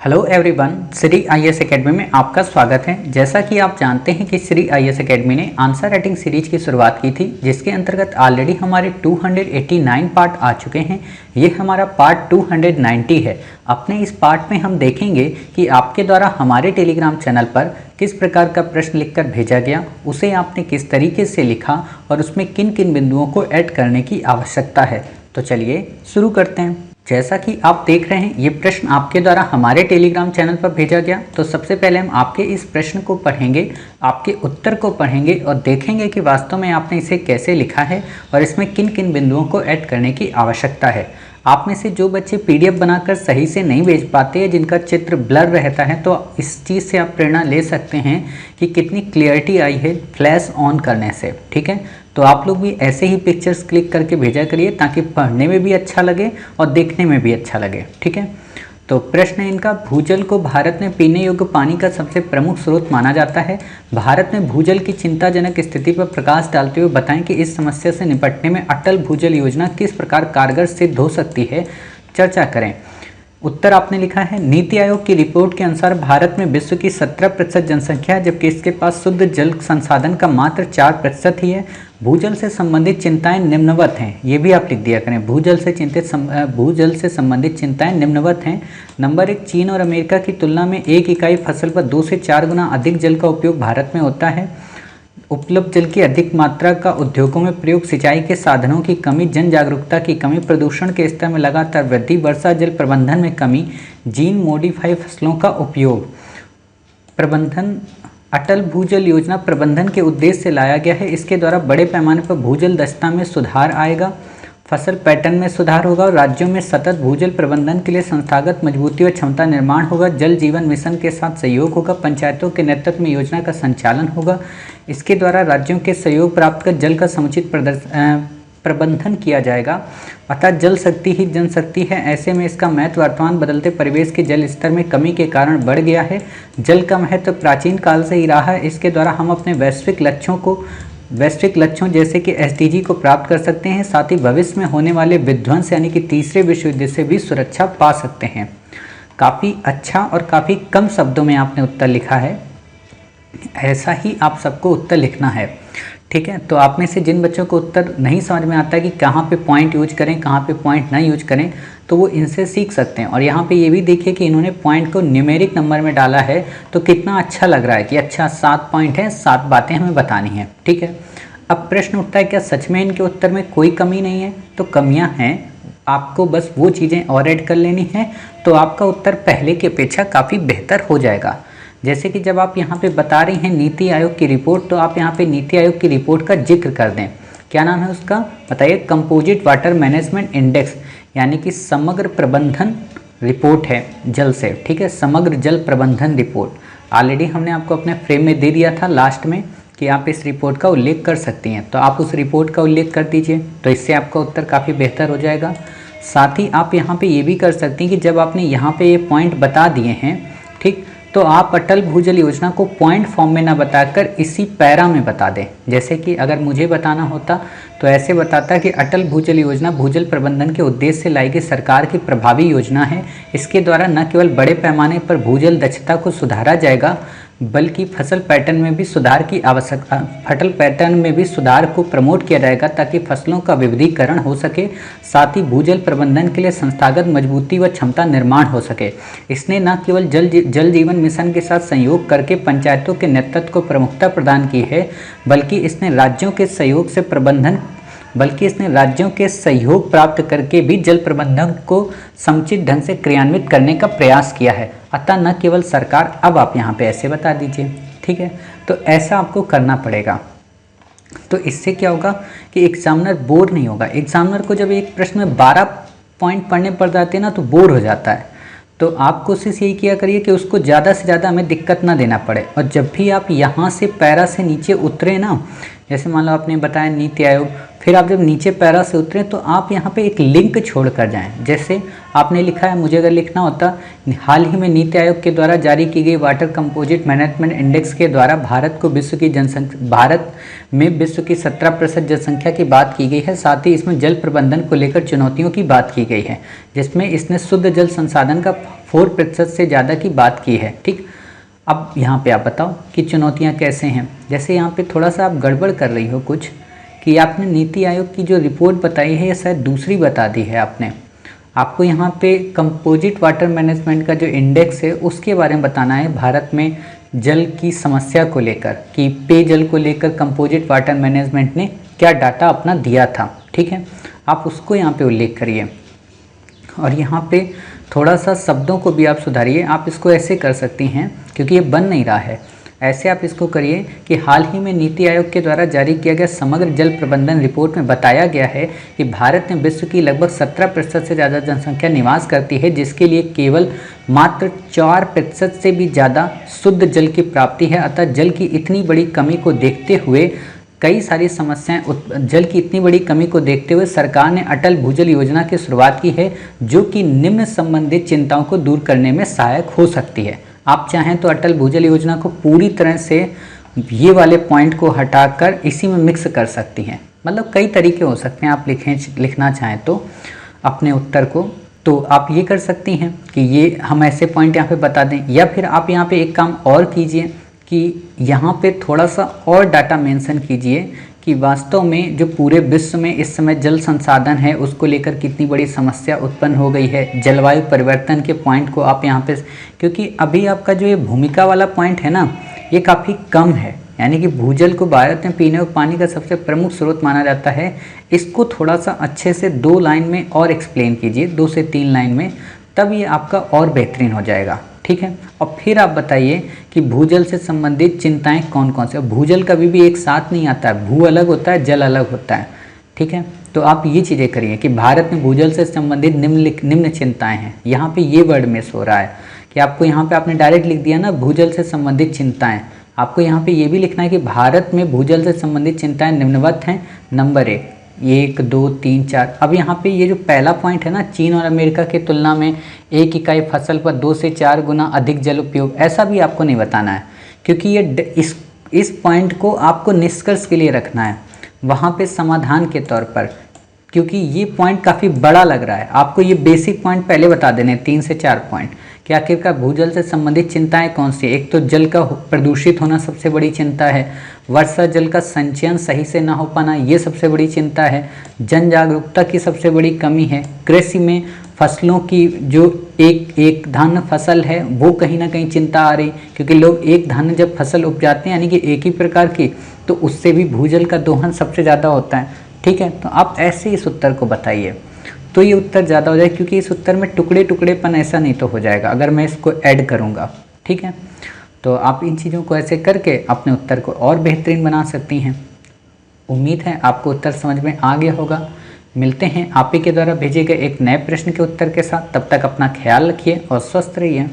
Hello everyone, Shri IAS academy में आपका स्वागत है। जैसा कि आप जानते हैं कि श्री आईएएस एकेडमी ने आंसर राइटिंग सीरीज की शुरुआत की थी, जिसके अंतर्गत ऑलरेडी हमारे 289 पार्ट आ चुके हैं। ये हमारा पार्ट 290 है। अपने इस पार्ट में हम देखेंगे कि आपके द्वारा हमारे टेलीग्राम चैनल पर किस प्रकार का प्रश्न लिखकर भेजा गया, उसे आपने किस तरीके से लिखा और उसमें किन किन बिंदुओं को ऐड करने की आवश्यकता है। तो चलिए शुरू करते हैं। जैसा कि आप देख रहे हैं, ये प्रश्न आपके द्वारा हमारे टेलीग्राम चैनल पर भेजा गया। तो सबसे पहले हम आपके इस प्रश्न को पढ़ेंगे, आपके उत्तर को पढ़ेंगे और देखेंगे कि वास्तव में आपने इसे कैसे लिखा है और इसमें किन किन बिंदुओं को ऐड करने की आवश्यकता है। आप में से जो बच्चे पीडीएफ बनाकर सही से नहीं भेज पाते हैं, जिनका चित्र ब्लर रहता है, तो इस चीज़ से आप प्रेरणा ले सकते हैं कि कितनी क्लियरिटी आई है फ्लैश ऑन करने से। ठीक है, तो आप लोग भी ऐसे ही पिक्चर्स क्लिक करके भेजा करिए ताकि पढ़ने में भी अच्छा लगे और देखने में भी अच्छा लगे। ठीक है, तो प्रश्न है इनका, भूजल को भारत में पीने योग्य पानी का सबसे प्रमुख स्रोत माना जाता है। भारत में भूजल की चिंताजनक स्थिति पर प्रकाश डालते हुए बताएं कि इस समस्या से निपटने में अटल भूजल योजना किस प्रकार कारगर सिद्ध हो सकती है, चर्चा करें। उत्तर आपने लिखा है, नीति आयोग की रिपोर्ट के अनुसार भारत में विश्व की 17% जनसंख्या है, जबकि इसके पास शुद्ध जल संसाधन का मात्र 4% ही है। भूजल से संबंधित चिंताएं निम्नवत हैं, ये भी आप लिख दिया करें। भूजल से संबंधित चिंताएं निम्नवत हैं। नंबर 1, चीन और अमेरिका की तुलना में एक इकाई फसल पर 2 से 4 गुना अधिक जल का उपयोग भारत में होता है। उपलब्ध जल की अधिक मात्रा का उद्योगों में प्रयोग, सिंचाई के साधनों की कमी, जन जागरूकता की कमी, प्रदूषण के स्तर में लगातार वृद्धि, वर्षा जल प्रबंधन में कमी, जीन मॉडिफाई फसलों का उपयोग। प्रबंधन अटल भूजल योजना प्रबंधन के उद्देश्य से लाया गया है। इसके द्वारा बड़े पैमाने पर भूजल दक्षता में सुधार आएगा, फसल पैटर्न में सुधार होगा और राज्यों में सतत भूजल प्रबंधन के लिए संस्थागत मजबूती व क्षमता निर्माण होगा। जल जीवन मिशन के साथ सहयोग होगा, पंचायतों के नेतृत्व में योजना का संचालन होगा। इसके द्वारा राज्यों के सहयोग प्राप्त कर जल का समुचित प्रबंधन किया जाएगा। अतः जल शक्ति ही जनशक्ति है। ऐसे में इसका महत्व वर्तमान बदलते परिवेश के जल स्तर में कमी के कारण बढ़ गया है। जल का महत्व प्राचीन काल से ही रहा है। इसके द्वारा हम अपने वैश्विक लक्ष्यों जैसे कि एसडीजी को प्राप्त कर सकते हैं। साथ ही भविष्य में होने वाले विध्वंस यानी कि तीसरे विश्व युद्ध से भी सुरक्षा पा सकते हैं। काफ़ी अच्छा और काफ़ी कम शब्दों में आपने उत्तर लिखा है, ऐसा ही आप सबको उत्तर लिखना है। ठीक है, तो आप में से जिन बच्चों को उत्तर नहीं समझ में आता कि कहाँ पे पॉइंट यूज करें, कहाँ पे पॉइंट ना यूज करें, तो वो इनसे सीख सकते हैं। और यहाँ पे ये भी देखिए कि इन्होंने पॉइंट को न्यूमेरिक नंबर में डाला है, तो कितना अच्छा लग रहा है कि अच्छा 7 पॉइंट है, 7 बातें हमें बतानी है। ठीक है, अब प्रश्न उठता है, क्या सच में इनके उत्तर में कोई कमी नहीं है? तो कमियाँ हैं, आपको बस वो चीज़ें और ऐड कर लेनी है, तो आपका उत्तर पहले की अपेक्षा काफ़ी बेहतर हो जाएगा। जैसे कि जब आप यहाँ पे बता रही हैं नीति आयोग की रिपोर्ट, तो आप यहाँ पे नीति आयोग की रिपोर्ट का जिक्र कर दें। क्या नाम है उसका, बताइए। कंपोजिट वाटर मैनेजमेंट इंडेक्स, यानी कि समग्र प्रबंधन रिपोर्ट है जल से। ठीक है, समग्र जल प्रबंधन रिपोर्ट ऑलरेडी हमने आपको अपने फ्रेम में दे दिया था लास्ट में कि आप इस रिपोर्ट का उल्लेख कर सकती हैं, तो आप उस रिपोर्ट का उल्लेख कर दीजिए, तो इससे आपका उत्तर काफ़ी बेहतर हो जाएगा। साथ ही आप यहाँ पे ये भी कर सकती हैं कि जब आपने यहाँ पे ये पॉइंट बता दिए हैं, ठीक, तो आप अटल भूजल योजना को पॉइंट फॉर्म में ना बताकर इसी पैरा में बता दें। जैसे कि अगर मुझे बताना होता तो ऐसे बताता कि अटल भूजल योजना भूजल प्रबंधन के उद्देश्य से लाई गई सरकार की प्रभावी योजना है। इसके द्वारा न केवल बड़े पैमाने पर भूजल दक्षता को सुधारा जाएगा, बल्कि फसल पैटर्न में भी सुधार को प्रमोट किया जाएगा ताकि फसलों का विविधीकरण हो सके। साथ ही भूजल प्रबंधन के लिए संस्थागत मजबूती व क्षमता निर्माण हो सके। इसने न केवल जल जीवन मिशन के साथ संयोग करके पंचायतों के नेतृत्व को प्रमुखता प्रदान की है, बल्कि इसने राज्यों के सहयोग प्राप्त करके भी जल प्रबंधन को समुचित ढंग से क्रियान्वित करने का प्रयास किया है। अतः न केवल सरकार, अब आप यहाँ पे ऐसे बता दीजिए। ठीक है, तो ऐसा आपको करना पड़ेगा। तो इससे क्या होगा कि एग्जामिनर बोर नहीं होगा। एग्जामिनर को जब एक प्रश्न में 12 पॉइंट पढ़ने पड़ जाते हैं ना, तो बोर हो जाता है। तो आप कोशिश यही किया करिए कि उसको ज़्यादा से ज़्यादा हमें दिक्कत ना देना पड़े। और जब भी आप यहाँ से पैरा से नीचे उतरे ना, जैसे मान लो आपने बताया नीति आयोग, फिर आप जब नीचे पैरा से उतरें तो आप यहाँ पे एक लिंक छोड़ कर जाएं। जैसे आपने लिखा है, मुझे अगर लिखना होता, हाल ही में नीति आयोग के द्वारा जारी की गई वाटर कंपोजिट मैनेजमेंट इंडेक्स के द्वारा भारत में विश्व की 17% जनसंख्या की बात की गई है। साथ ही इसमें जल प्रबंधन को लेकर चुनौतियों की बात की गई है, जिसमें इसने शुद्ध जल संसाधन का 4% से ज़्यादा की बात की है। ठीक, अब यहाँ पे आप बताओ कि चुनौतियाँ कैसे हैं। जैसे यहाँ पे थोड़ा सा आप गड़बड़ कर रही हो कुछ, कि आपने नीति आयोग की जो रिपोर्ट बताई है ये शायद दूसरी बता दी है आपने। आपको यहाँ पे कंपोजिट वाटर मैनेजमेंट का जो इंडेक्स है उसके बारे में बताना है, भारत में जल की समस्या को लेकर, कि पेयजल को लेकर कंपोजिट वाटर मैनेजमेंट ने क्या डाटा अपना दिया था। ठीक है, आप उसको यहाँ पे उल्लेख करिए। और यहाँ पे थोड़ा सा शब्दों को भी आप सुधारिए। आप इसको ऐसे कर सकती हैं, क्योंकि ये बन नहीं रहा है, ऐसे आप इसको करिए कि हाल ही में नीति आयोग के द्वारा जारी किया गया समग्र जल प्रबंधन रिपोर्ट में बताया गया है कि भारत में विश्व की लगभग 17% से ज़्यादा जनसंख्या निवास करती है, जिसके लिए केवल मात्र 4% से भी ज़्यादा शुद्ध जल की प्राप्ति है। अतः जल की इतनी बड़ी कमी को देखते हुए कई सारी समस्याएं, जल की इतनी बड़ी कमी को देखते हुए सरकार ने अटल भूजल योजना की शुरुआत की है, जो कि निम्न संबंधित चिंताओं को दूर करने में सहायक हो सकती है। आप चाहें तो अटल भूजल योजना को पूरी तरह से ये वाले पॉइंट को हटाकर इसी में मिक्स कर सकती हैं। मतलब कई तरीके हो सकते हैं, आप लिखना चाहें तो अपने उत्तर को, तो आप ये कर सकती हैं कि ये हम ऐसे पॉइंट यहाँ पे बता दें, या फिर आप यहाँ पे एक काम और कीजिए कि यहाँ पे थोड़ा सा और डाटा मेंशन कीजिए कि वास्तव में जो पूरे विश्व में इस समय जल संसाधन है उसको लेकर कितनी बड़ी समस्या उत्पन्न हो गई है। जलवायु परिवर्तन के पॉइंट को आप यहाँ पे, क्योंकि अभी आपका जो ये भूमिका वाला पॉइंट है ना, ये काफ़ी कम है, यानी कि भूजल को भारत में पीने और पानी का सबसे प्रमुख स्रोत माना जाता है। इसको थोड़ा सा अच्छे से 2 लाइन में और एक्सप्लेन कीजिए, 2 से 3 लाइन में, तब ये आपका और बेहतरीन हो जाएगा। ठीक है, और फिर आप बताइए कि भूजल से संबंधित चिंताएं कौन कौन से। भूजल कभी भी एक साथ नहीं आता है, भू अलग होता है, जल अलग होता है। ठीक है, तो आप ये चीज़ें करिए कि भारत में भूजल से संबंधित निम्न चिंताएं हैं। यहाँ पे ये वर्ड मिस हो रहा है कि आपको यहाँ पे आपने डायरेक्ट लिख दिया ना भूजल से संबंधित चिंताएं, आपको यहाँ पे ये भी लिखना है कि भारत में भूजल से संबंधित चिंताएं निम्नवत हैं। नंबर 1, 2, 3, 4। अब यहाँ पे ये जो पहला पॉइंट है ना, चीन और अमेरिका की तुलना में एक इकाई फसल पर 2 से 4 गुना अधिक जल उपयोग, ऐसा भी आपको नहीं बताना है, क्योंकि ये इस पॉइंट को आपको निष्कर्ष के लिए रखना है, वहाँ पे समाधान के तौर पर, क्योंकि ये पॉइंट काफ़ी बड़ा लग रहा है। आपको ये बेसिक पॉइंट पहले बता देने 3 से 4 पॉइंट कि आखिरकार भूजल से संबंधित चिंताएं कौन सी। एक तो जल का प्रदूषित होना सबसे बड़ी चिंता है, वर्षा जल का संचयन सही से ना हो पाना ये सबसे बड़ी चिंता है, जन जागरूकता की सबसे बड़ी कमी है, कृषि में फसलों की जो एक धान्य फसल है वो कहीं ना कहीं चिंता आ रही, क्योंकि लोग एक धान्य जब फसल उपजाते हैं यानी कि एक ही प्रकार की, तो उससे भी भूजल का दोहन सबसे ज़्यादा होता है। ठीक है, तो आप ऐसे इस उत्तर को बताइए तो ये उत्तर ज़्यादा हो जाएगा, क्योंकि इस उत्तर में टुकड़े टुकड़ेपन ऐसा नहीं तो हो जाएगा अगर मैं इसको ऐड करूँगा। ठीक है, तो आप इन चीज़ों को ऐसे करके अपने उत्तर को और बेहतरीन बना सकती हैं। उम्मीद है आपको उत्तर समझ में आ गया होगा। मिलते हैं आप ही के द्वारा भेजे गए एक नए प्रश्न के उत्तर के साथ। तब तक अपना ख्याल रखिए और स्वस्थ रहिए।